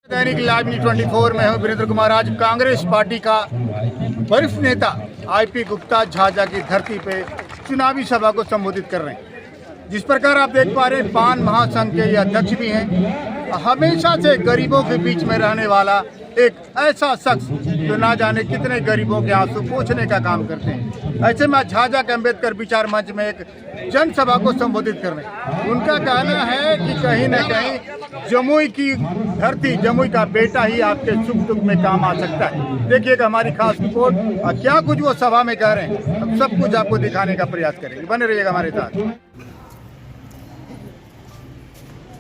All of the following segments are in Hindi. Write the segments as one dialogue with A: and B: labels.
A: दैनिक लाइव न्यूज़ 24 में हूं वीरेंद्र कुमार। आज कांग्रेस पार्टी का वरिष्ठ नेता आईपी गुप्ता झाझा की धरती पे चुनावी सभा को संबोधित कर रहे हैं। जिस प्रकार आप देख पा रहे हैं, पान महासंघ के ये अध्यक्ष भी हैं। हमेशा से गरीबों के बीच में रहने वाला एक ऐसा शख्स जो ना जाने कितने गरीबों के आंसू पोंछने का काम करते हैं। ऐसे में झाझा के अम्बेडकर विचार मंच में एक जनसभा को संबोधित कर रहे हैं। उनका कहना है कि कहीं न कहीं जमुई की धरती, जमुई का बेटा ही आपके सुख दुख में काम आ सकता है। देखिएगा हमारी खास रिपोर्ट और क्या कुछ वो सभा में कह रहे हैं, हम सब कुछ आपको दिखाने का प्रयास करेंगे। बने रहिएगा हमारे साथ।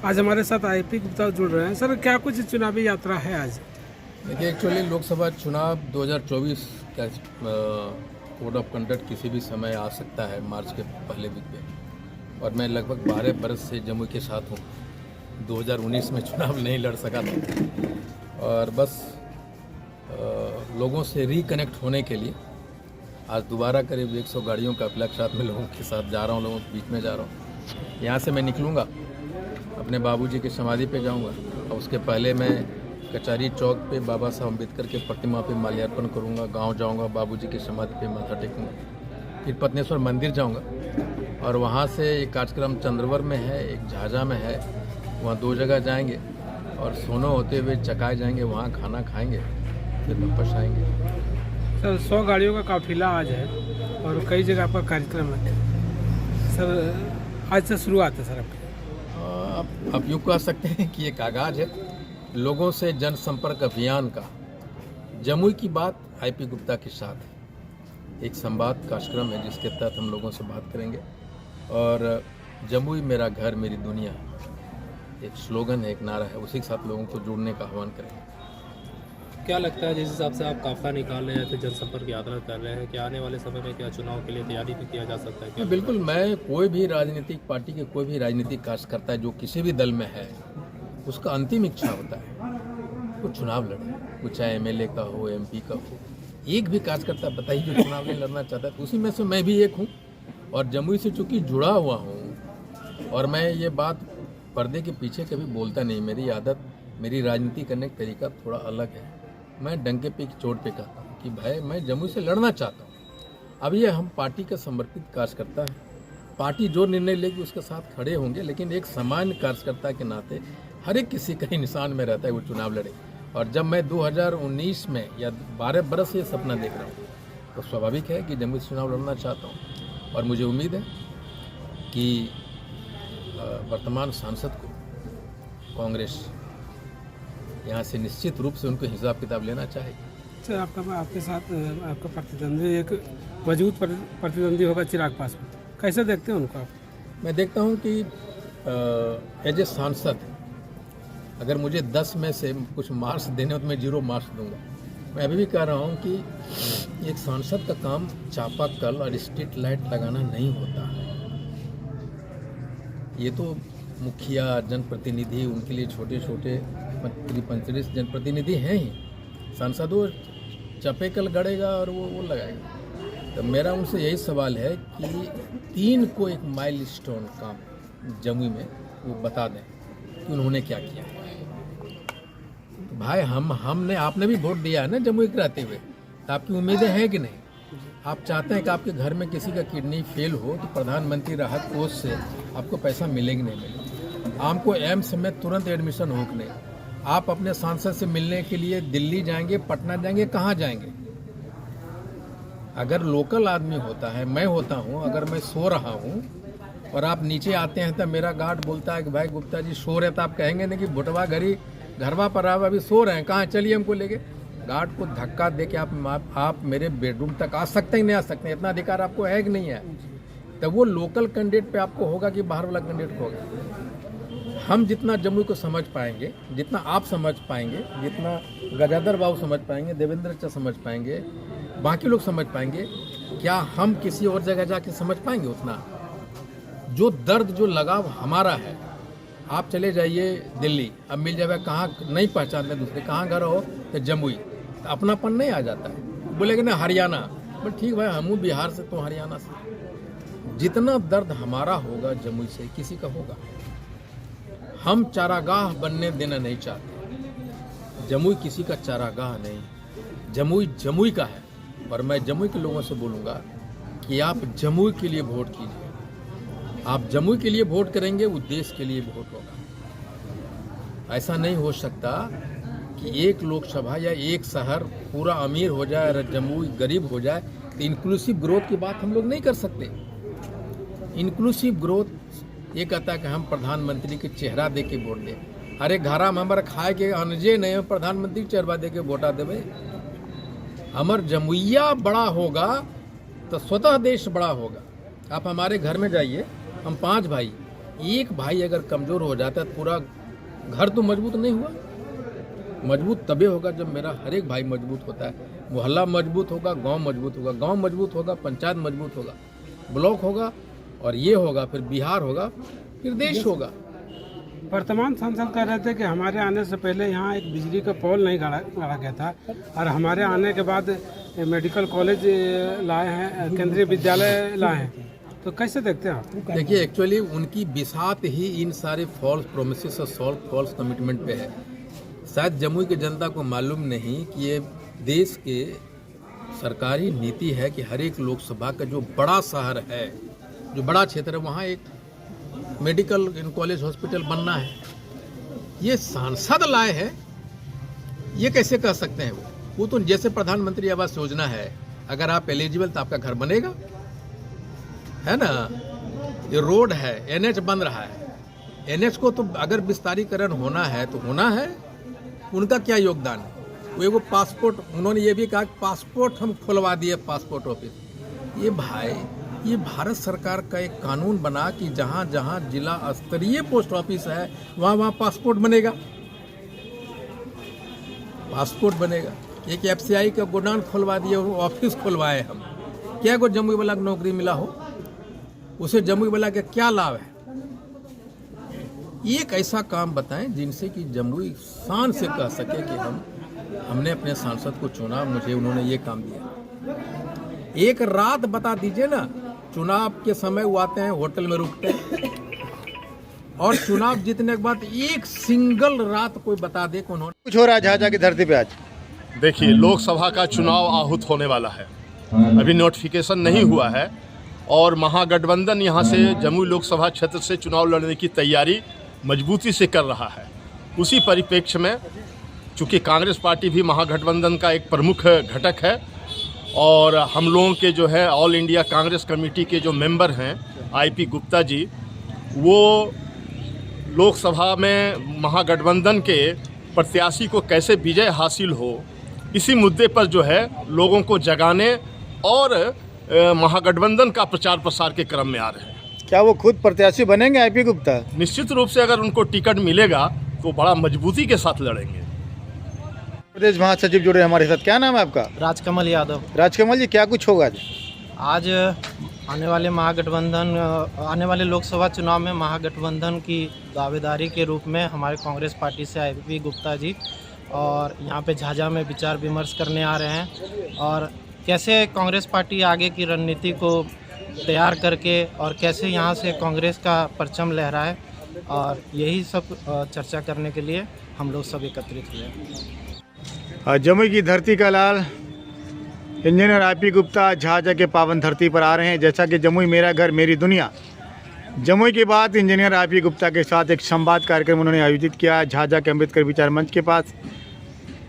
B: आज हमारे साथ आईपी गुप्ता जुड़ रहे हैं। सर, क्या कुछ चुनावी यात्रा है आज?
C: देखिए, एक्चुअली लोकसभा चुनाव 2024 का कोड ऑफ कंडक्ट किसी भी समय आ सकता है, मार्च के पहले वीक में। और मैं लगभग 12 बरस से जमुई के साथ हूँ। 2019 में चुनाव नहीं लड़ सका था और बस लोगों से रिकनेक्ट होने के लिए आज दोबारा करीब 100 गाड़ियों का फ्लैग साथ में लोगों के साथ जा रहा हूँ, लोगों के बीच में जा रहा हूँ। यहाँ से मैं निकलूँगा, अपने बाबूजी की समाधि पे जाऊँगा और उसके पहले मैं कचहरी चौक पे बाबा साहब अम्बेडकर के प्रतिमा पे माल्यार्पण करूँगा। गांव जाऊँगा, बाबूजी की समाधि पे माथा टेकूँगा, फिर पत्नेश्वर मंदिर जाऊँगा और वहाँ से एक कार्यक्रम चंद्रवर में है, एक झाझा में है। वहाँ 2 जगह जाएंगे और सोनो होते हुए चकाए जाएंगे, वहाँ खाना खाएंगे, फिर वापस आएंगे।
B: सर, 100 गाड़ियों का काफिला आज है और कई जगह आपका कार्यक्रम है। सर, आज से शुरुआत है सर आपकी।
C: आप यूँ कह सकते हैं कि एक आगाज है लोगों से जनसंपर्क अभियान का। जमुई की बात आईपी गुप्ता के साथ एक संवाद कार्यक्रम है जिसके तहत हम लोगों से बात करेंगे। और जमुई मेरा घर मेरी दुनिया एक स्लोगन है, एक नारा है, उसी के साथ लोगों को जुड़ने का आह्वान करेंगे।
D: क्या लगता है जिस हिसाब से आप काफिला निकाल रहे हैं, फिर जनसंपर्क यात्रा कर रहे हैं, क्या आने वाले समय में क्या चुनाव के लिए तैयारी भी किया जा सकता है? क्या
C: बिल्कुल, मैं कोई भी राजनीतिक पार्टी के कोई भी राजनीतिक कार्यकर्ता जो किसी भी दल में है, उसका अंतिम इच्छा होता है वो चुनाव लड़े, वो चाहे एमएलए का हो, एमपी का हो। एक भी कार्यकर्ता बताइए जो चुनाव नहीं लड़ना चाहता है, तो उसी में से मैं भी एक हूँ। और जमुई से चूँकि जुड़ा हुआ हूँ और मैं ये बात पर्दे के पीछे कभी बोलता नहीं, मेरी आदत, मेरी राजनीति करने का तरीका थोड़ा अलग है। मैं डंके पे चोट पे कहता हूँ कि भाई मैं जमुई से लड़ना चाहता हूँ। अब ये हम पार्टी का समर्पित कार्यकर्ता है, पार्टी जो निर्णय लेगी उसके साथ खड़े होंगे, लेकिन एक सामान्य कार्यकर्ता के नाते हर एक किसी का ही निशान में रहता है वो चुनाव लड़े। और जब मैं 2019 में या 12 बरस से सपना देख रहा हूँ तो स्वाभाविक है कि जमुई से चुनाव लड़ना चाहता हूँ। और मुझे उम्मीद है कि वर्तमान सांसद को कांग्रेस यहाँ से निश्चित रूप से उनको हिसाब किताब लेना चाहिए।
B: सर, आपके साथ आपका प्रतिद्वंदी एक मजबूत प्रतिद्वंदी होगा चिराग पासवान, कैसे देखते हैं उनको आप?
C: मैं देखता हूँ कि एज ए सांसद अगर मुझे 10 में से कुछ मार्क्स देने हो तो मैं 0 मार्क्स दूंगा। मैं अभी भी कह रहा हूँ कि एक सांसद का काम चापाकल और स्ट्रीट लाइट लगाना नहीं होता है। ये तो मुखिया, जनप्रतिनिधि, उनके लिए छोटे छोटे मंत्री पंचायत जनप्रतिनिधि हैं ही। सांसद वो चपेकल गड़ेगा और वो लगाएगा। तो मेरा उनसे यही सवाल है कि 3 को एक माइलस्टोन काम जमुई में वो बता दें कि उन्होंने क्या किया। तो भाई हमने आपने भी वोट दिया है ना जमुई के रहते हुए, तो आपकी उम्मीदें हैं कि नहीं? आप चाहते हैं कि आपके घर में किसी का किडनी फेल हो तो प्रधानमंत्री राहत कोष से आपको पैसा मिलेगी नहीं मिलेगी? आपको एम्स में तुरंत एडमिशन हो कि नहीं? आप अपने सांसद से मिलने के लिए दिल्ली जाएंगे, पटना जाएंगे, कहाँ जाएंगे? अगर लोकल आदमी होता है, मैं होता हूँ, अगर मैं सो रहा हूँ और आप नीचे आते हैं तो मेरा गार्ड बोलता है कि भाई गुप्ता जी सो रहे, तो आप कहेंगे नहीं कि बुटवा घरवा पर आप अभी सो रहे हैं, कहाँ चलिए हमको लेके। गार्ड को धक्का दे के आप मेरे बेडरूम तक आ सकते हैं, नहीं आ सकते? इतना अधिकार आपको है कि नहीं है? तो वो लोकल कैंडिडेट पे आपको होगा कि बाहर वाला कैंडिडेट होगा? हम जितना जमुई को समझ पाएंगे, जितना आप समझ पाएंगे, जितना गजाधर बाबू समझ पाएंगे, देवेंद्र चा समझ पाएंगे, बाकी लोग समझ पाएंगे, क्या हम किसी और जगह जाके समझ पाएंगे उतना? जो दर्द, जो लगाव हमारा है, आप चले जाइए दिल्ली, अब मिल जाएगा, कहाँ नहीं पहचानते दूसरे, कहाँ घर हो तो जमुई, तो अपनापन नहीं आ जाता है। बोलेगे ना हरियाणा, बट ठीक भाई हम बिहार से तो हरियाणा से। जितना दर्द हमारा होगा जमुई से किसी का होगा। हम चारागाह बनने देना नहीं चाहते। जमुई किसी का चारागाह नहीं, जमुई जमुई का है। और मैं जमुई के लोगों से बोलूँगा कि आप जमुई के लिए वोट कीजिए। आप जमुई के लिए वोट करेंगे, वो देश के लिए वोट होगा। ऐसा नहीं हो सकता कि एक लोकसभा या एक शहर पूरा अमीर हो जाए और जमुई गरीब हो जाए। तो इंक्लूसिव ग्रोथ की बात हम लोग नहीं कर सकते। इंक्लूसिव ग्रोथ ये कहता है कि हम प्रधानमंत्री के चेहरा दे के वोट दें। अरे घरा में हमारा खाए के अनजे नहीं, प्रधानमंत्री चेहरा दे के वोटा देवे। हमर जमुइया बड़ा होगा तो स्वतः देश बड़ा होगा। आप हमारे घर में जाइए, हम 5 भाई, एक भाई अगर कमज़ोर हो जाता है तो पूरा घर तो मजबूत नहीं हुआ। मजबूत तभी होगा जब मेरा हर एक भाई मजबूत होता है। मोहल्ला मजबूत होगा, गांव मजबूत होगा, गांव मजबूत होगा, पंचायत मजबूत होगा, ब्लॉक होगा, और ये होगा, फिर बिहार होगा, फिर देश होगा।
B: वर्तमान सांसद कह रहे थे कि हमारे आने से पहले यहाँ एक बिजली का पोल नहीं गाड़ा गया था, और हमारे आने के बाद मेडिकल कॉलेज लाए हैं, केंद्रीय विद्यालय लाए हैं। तो कैसे देखते हैं आप?
C: देखिए, एक्चुअली उनकी बिसात ही इन सारे फॉल्स प्रोमिसेस और फॉल्स कमिटमेंट पे है। शायद जमुई की जनता को मालूम नहीं कि ये देश के सरकारी नीति है कि हर एक लोकसभा का जो बड़ा शहर है, जो बड़ा क्षेत्र है, वहाँ एक मेडिकल कॉलेज हॉस्पिटल बनना है। ये सांसद लाए हैं, ये कैसे कह सकते हैं? वो तो जैसे प्रधानमंत्री आवास योजना है, अगर आप एलिजिबल तो आपका घर बनेगा, है ना। ये रोड है, एनएच बन रहा है, एनएच को तो अगर विस्तारीकरण होना है तो होना है। उनका क्या योगदान है? वो एगो पासपोर्ट, उन्होंने ये भी कहा कि पासपोर्ट हम खुलवा दिए, पासपोर्ट ऑफिस। ये भाई, ये भारत सरकार का एक कानून बना कि जहाँ जहाँ जिला स्तरीय पोस्ट ऑफिस है वहाँ वहाँ पासपोर्ट बनेगा, पासपोर्ट बनेगा। एक एफसीआई का गोडाउन खुलवा दिए, ऑफिस खुलवाए हम। क्या को जमुई वाला को नौकरी मिला हो, उसे जमुई वाला का क्या लाभ है? एक ऐसा काम बताएं जिनसे कि जमुई शान से कह सके कि हमने अपने सांसद को चुना, मुझे उन्होंने ये काम दिया। एक रात बता दीजिए ना, चुनाव के समय वो आते हैं, होटल में रुकते हैं, और चुनाव जीतने के बाद एक सिंगल रात कोई बता दे कि उन्होंने
A: कुछ हो रहा है झाझा की धरती पे आज?
E: देखिए, लोकसभा का चुनाव आहूत होने वाला है, अभी नोटिफिकेशन नहीं हुआ है, और महागठबंधन यहाँ से जमुई लोकसभा क्षेत्र से चुनाव लड़ने की तैयारी मजबूती से कर रहा है। उसी परिप्रेक्ष्य में चूँकि कांग्रेस पार्टी भी महागठबंधन का एक प्रमुख घटक है, और हम लोगों के जो है ऑल इंडिया कांग्रेस कमेटी के जो मेंबर हैं आईपी गुप्ता जी, वो लोकसभा में महागठबंधन के प्रत्याशी को कैसे विजय हासिल हो, इसी मुद्दे पर जो है लोगों को जगाने और महागठबंधन का प्रचार प्रसार के क्रम में आ रहे हैं।
A: क्या वो खुद प्रत्याशी बनेंगे आईपी गुप्ता?
E: निश्चित रूप से अगर उनको टिकट मिलेगा तो बड़ा मजबूती के साथ लड़ेंगे।
A: प्रदेश महासचिव जुड़े हमारे साथ, क्या नाम है आपका?
F: राजकमल यादव।
A: राजकमल जी, क्या कुछ होगा आज?
F: आज आने वाले लोकसभा चुनाव में महागठबंधन की दावेदारी के रूप में हमारे कांग्रेस पार्टी से आईपी गुप्ता जी और यहाँ पे झाझा में विचार विमर्श करने आ रहे हैं, और कैसे कांग्रेस पार्टी आगे की रणनीति को तैयार करके और कैसे यहाँ से कांग्रेस का परचम लहराए, और यही सब चर्चा करने के लिए हम लोग सब एकत्रित हुए।
A: जमुई की धरती का लाल इंजीनियर आईपी गुप्ता झाझा के पावन धरती पर आ रहे हैं। जैसा कि जमुई मेरा घर मेरी दुनिया, जमुई के बाद इंजीनियर आईपी गुप्ता के साथ एक संवाद कार्यक्रम उन्होंने आयोजित किया झाझा के अम्बेडकर विचार मंच के पास।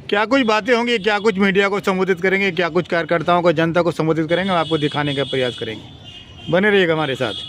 A: क्या कुछ बातें होंगी, क्या कुछ मीडिया को संबोधित करेंगे, क्या कुछ कार्यकर्ताओं को, जनता को संबोधित करेंगे, आपको दिखाने का प्रयास करेंगे। बने रहिएगा हमारे साथ।